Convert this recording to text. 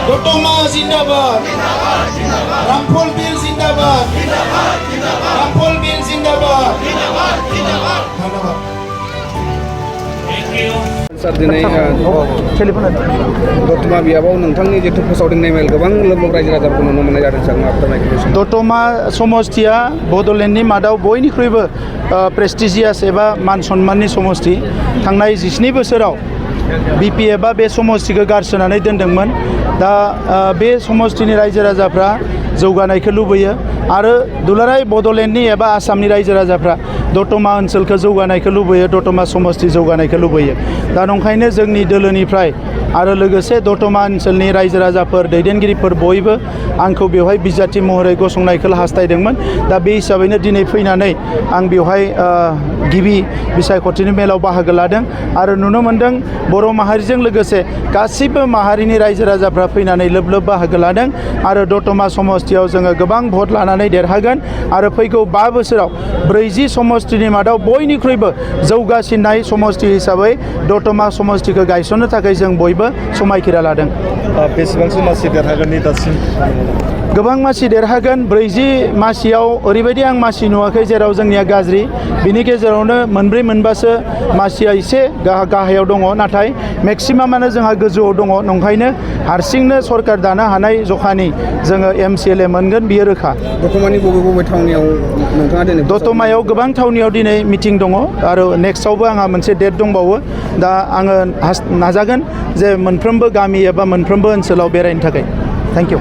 दतमा जिंदाबाद रामफल बिल जिंदाबाद रामफल बिल जिंदाबाद धन्यवाद सार दिनै दतमा बियाबाव नोंथांनि जिथु फोसावदिंनाय मेल गोबां लोगो रायजो राजाफोरखौ नुनो मोननाय जादों सार मा फोरमायगोन। दतमा समष्टिया बड'लेण्डनि मादाव बयनिख्रुइबो प्रेस्टिजियास एबा मान सन्माननि समष्टि थांनाय 12 बोसोराव BPFआ बे समष्टिखौ गारसोनानै दोनदोंमोन। दा बे समष्टिनि रायजो राजाफ्रा जौगानायखौ लुबैयो आरो दुलाराय बड'लेण्डनि एबा आसामनि रायजो राजाफ्रा दतमा ओनसोलखौ जौगानायखौ लुबैयो, दतमा समष्टि जौगानायखौ लुबैयो। दा नंखायनो जोंनि दोलोनिफ्राय आरो लोगोसे दतमा ओनसोलनि रायजो राजाफोर दैदेनगिरिफोर बयबो आंखौ बेवहाय बिजाथि महरै गसंनायखौ हास्थायदोंमोन। दा बे हिसाबैनो दिनै फैनानै आं बेवहाय गिबि बिसायख'थिनि मेलाव बाहागो लादों आरो नुनो मोन्दों बर' माहारिजों लोगोसे गासैबो माहारिनि रायजो राजाफ्रा फैनानै लोब लोब बाहागो लादों आरो दतमा समष्टियाव जोङो गोबां भट लानानै देरहागोन आरो फैगौ 5 बोसोराव 40 समष्टिनि मादाव बयनिख्रुइबो जौगासिननाय समष्टि हिसाबै दतमा समष्टिखौ गायसननो थाखाय जों बयबो समायखिरा लादों। बेसेबांसो मासि देरहागोननि दासिम गोबां मासि देरहागोन। 40 मासियाव ओरैबायदि आं मासि नुवाखै जेराव जोंनिया गाज्रि, बिनि गेजेरावनो 4-5सो मासिया एसे गाहायाव दङ, नाथाय मेक्सिमामानो जोंहा गोजौआव दङ। नंखायनो हारसिंनो सरकार दानो हानाय जखानि जोङो MCLA मोनगोन बियो रोखा। दतमानि बबे थावनियाव नोंथाङा दिनै दतमायाव गोबां थावनियाव दिनै मिटिं दङ आरो नेक्स्टआवबो आंहा मोनसे डेट दंबावो। दा आङो नाजागोन जे मोनफ्रोमबो गामि एबा मोनफ्रोमबो ओनसोलाव बेरायनो थाखाय। Thank you.